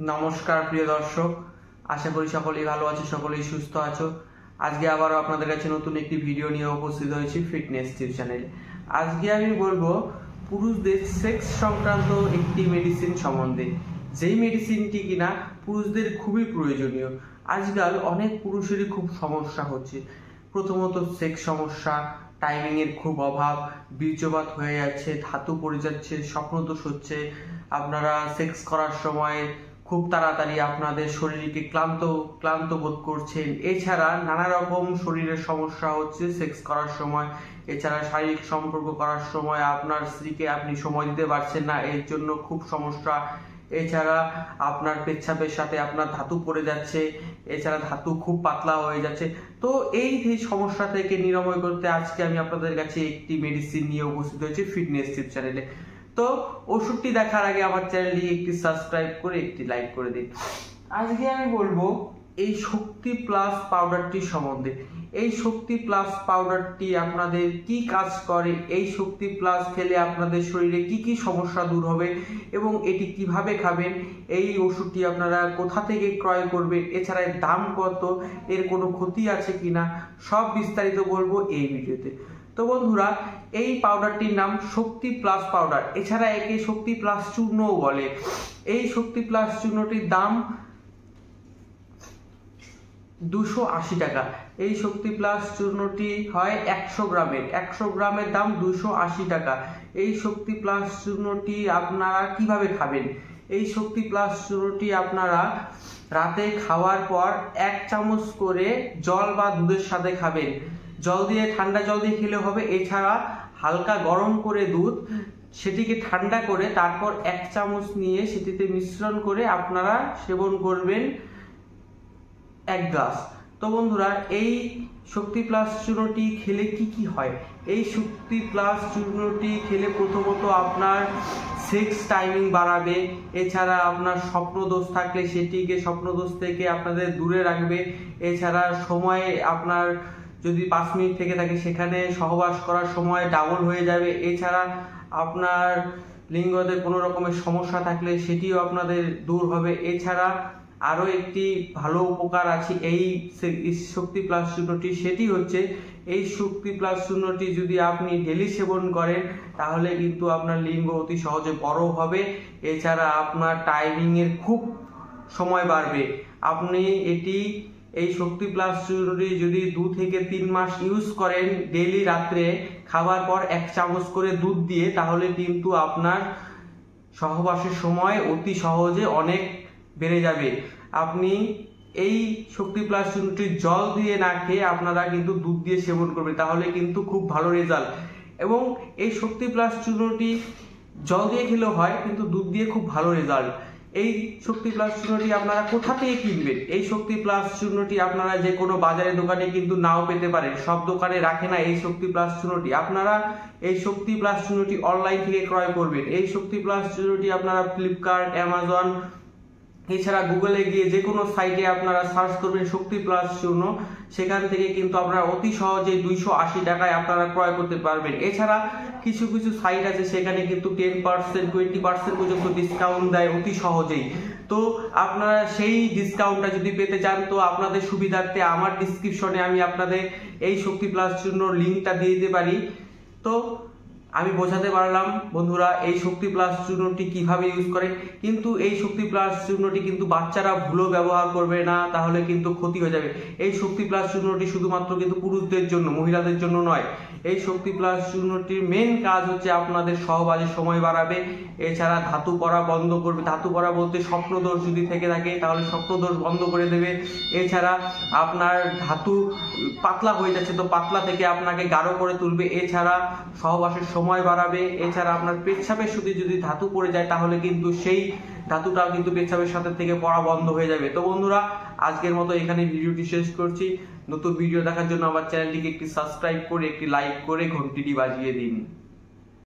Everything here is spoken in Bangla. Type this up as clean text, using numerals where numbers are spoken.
নমস্কার প্রিয় দর্শক, আশা করি সকলেই ভালো আছো, সকলেই সুস্থ আছো। আজকে আবারও আপনাদের কাছে নতুন একটি ভিডিও নিয়ে উপস্থিত হয়েছি ফিটনেস টিপস চ্যানেলে। আজকে আমি বলবো পুরুষদের সেক্স সংক্রান্ত একটি মেডিসিন সম্বন্ধে, যেই মেডিসিনটি কিনা পুরুষদের খুবই প্রয়োজনীয়। আজকাল অনেক পুরুষেরই খুব সমস্যা হচ্ছে। প্রথমত সেক্স সমস্যা, টাইমিংয়ের খুব অভাব, বীর্যপাত হয়ে যাচ্ছে, ধাতু পড়ে যাচ্ছে, স্বপ্নদোষ হচ্ছে, আপনারা সেক্স করার সময় খুব তাড়াতাড়ি আপনাদের শরীরকে ক্লান্ত বোধ করছেন। এছাড়া নানা রকম শরীরের সমস্যা হচ্ছে সেক্স করার সময়। এছাড়া শারীরিক সম্পর্ক করার সময় আপনার স্ত্রীকে আপনি সময় দিতে পারছেন না, এর জন্য খুব সমস্যা। এছাড়া আপনার পেচ্ছাপের সাথে আপনার ধাতু পড়ে যাচ্ছে, এছাড়া ধাতু খুব পাতলা হয়ে যাচ্ছে। তো এই সমস্যা থেকে নিরাময় করতে আজকে আমি আপনাদের কাছে একটি মেডিসিন নিয়ে উপস্থিত হয়েছি ফিটনেস টিপস চ্যানেলে। তো ওষুধটি দেখার আগে আমার চ্যানেলটি একটি সাবস্ক্রাইব করে একটি লাইক করে দিন। আজকে আমি বলবো এই শক্তি প্লাস পাউডারটি সম্বন্ধে। এই শক্তি প্লাস পাউডারটি আপনাদের কি কাজ করে, এই শক্তি প্লাস খেলে আপনাদের শরীরে কি কি সমস্যা দূর হবে এবং এটি কিভাবে খাবেন, এই ওষুধটি আপনারা কোথা থেকে ক্রয় করবেন, এছাড়া এর দাম কত, এর কোনো ক্ষতি আছে কিনা, সব বিস্তারিত বলবো এই ভিডিওতে। তো বন্ধুরা, এই পাউডারটির নাম শক্তি প্লাস পাউডার, এছাড়া একে শক্তি প্লাস চূর্ণও বলে। এই শক্তি প্লাস চূর্ণটির দাম 280 টাকা। এই শক্তি প্লাস চূর্ণটি হয় 100 গ্রামের, 100 গ্রামের দাম 280 টাকা। এই শক্তি প্লাস চূর্ণটি আপনারা কিভাবে খাবেন? এই শক্তি প্লাস চূর্ণটি আপনারা রাতে খাওয়ার পর 1 চামচ করে জল বা দুধের সাথে খাবেন। জল দিয়ে, ঠান্ডা জল দিয়ে খেলে হবে। এছাড়া হালকা গরম করে দুধ, সেটিকে ঠান্ডা করে তারপর 1 চামচ নিয়ে সেটিতে মিশ্রণ করে আপনারা সেবন করবেন 1 গ্লাস। তো বন্ধুরা, এই শক্তি প্লাস চূর্ণটি খেলে কি কি হয়? এই শক্তি প্লাস চূর্ণটি খেলে প্রথমত আপনার সেক্স টাইমিং বাড়াবে। এছাড়া আপনার স্বপ্নদোষ থাকলে সেটিকে স্বপ্নদোষ থেকে আপনাদের দূরে রাখবে। এছাড়া সময় আপনার যদি 5 মিনিট থেকে থাকে সেখানে সহবাস করার সময় ডাবল হয়ে যাবে। এছাড়া আপনার লিঙ্গতে কোনো রকমের সমস্যা থাকলে সেটিও আপনাদের দূর হবে। এছাড়া আরও একটি ভালো উপকার আছে এই শক্তি প্লাস চূর্ণটি, সেটি হচ্ছে এই শক্তি প্লাস চূর্ণটি যদি আপনি ডেলি সেবন করেন তাহলে কিন্তু আপনার লিঙ্গ অতি সহজে বড় হবে। এছাড়া আপনার টাইমিংয়ের খুব সময় বাড়বে। আপনি এই শক্তি প্লাস চূর্ণটি যদি 2 থেকে 3 মাস ইউজ করেন ডেলি রাত্রে খাবার পর 1 চামচ করে দুধ দিয়ে, তাহলে কিন্তু আপনার সহবাসের সময় অতি সহজে অনেক বেড়ে যাবে। আপনি এই শক্তি প্লাস চূর্ণটি জল দিয়ে না খেয়ে আপনারা কিন্তু দুধ দিয়ে সেবন করবেন, তাহলে কিন্তু খুব ভালো রেজাল্ট। এবং এই শক্তি প্লাস চূর্ণটি জল দিয়ে খেলেও হয়, কিন্তু দুধ দিয়ে খুব ভালো রেজাল্ট। এই শক্তি প্লাস চূর্ণটি আপনারা কোথা থেকে কিনবেন? এই শক্তি প্লাস চূর্ণটি আপনারা যে কোনো বাজারের দোকানে কিন্তু নাও পেতে পারেন, সব দোকানে রাখে না এই শক্তি প্লাস চূর্ণটি। আপনারা এই শক্তি প্লাস চূর্ণটি অনলাইন থেকে ক্রয় করবেন। এই শক্তি প্লাস চূর্ণটি আপনারা ফ্লিপকার্ট, অ্যামাজন, এছাড়া গুগলে গিয়ে যে কোনো সাইটে আপনারা সার্চ করবেন শক্তি প্লাস চূর্ণ, সেখান থেকে কিন্তু আপনারা অতি সহজেই 280 টাকায় আপনারা ক্রয় করতে পারবেন। এছাড়া কিছু কিছু সাইট আছে সেখানে কিন্তু 10%, 20% পর্যন্ত ডিসকাউন্ট দেয় অতি সহজেই। তো আপনারা সেই ডিসকাউন্টটা যদি পেতে চান তো আপনাদের সুবিধার্থে আমার ডিসক্রিপশনে আমি আপনাদের এই শক্তি প্লাস চূর্ণ লিঙ্কটা দিয়ে দিতে পারি। তো আমি বোঝাতে পারলাম বন্ধুরা এই শক্তি প্লাস চূর্ণটি কিভাবে ইউজ করে। কিন্তু এই শক্তি প্লাস চূর্ণটি কিন্তু বাচ্চারা ভুলও ব্যবহার করবে না, তাহলে কিন্তু ক্ষতি হয়ে যাবে। এই শক্তি প্লাস চূর্ণটি শুধুমাত্র কিন্তু পুরুষদের জন্য, মহিলাদের জন্য নয়। এই শক্তি প্লাস চূর্ণটির মেন কাজ হচ্ছে আপনাদের সহবাসের সময় বাড়াবে। এছাড়া ধাতু পড়া বন্ধ করবে। ধাতু পড়া বলতে স্বপ্নদোষ যদি থেকে থাকে তাহলে স্বপ্নদোষ বন্ধ করে দেবে। এছাড়া আপনার ধাতু পাতলা হয়ে যাচ্ছে তো পাতলা থেকে আপনাকে গাঢ় করে তুলবে। এছাড়া সহবাসের সময় বাড়াবে। এছাড়া আপনার পেচ্ছাপের সাথে যদি ধাতু পড়ে যায় তাহলে কিন্তু সেই ধাতুটাও কিন্তু পেচ্ছাপের সাথে থেকে পড়া বন্ধ হয়ে যাবে। তো বন্ধুরা, আজকের মতো এখানে ভিডিওটি শেষ করছি। নতুন ভিডিও দেখার জন্য আমার চ্যানেলটিকে একটি সাবস্ক্রাইব করে একটি লাইক করে ঘন্টিটি বাজিয়ে দিন।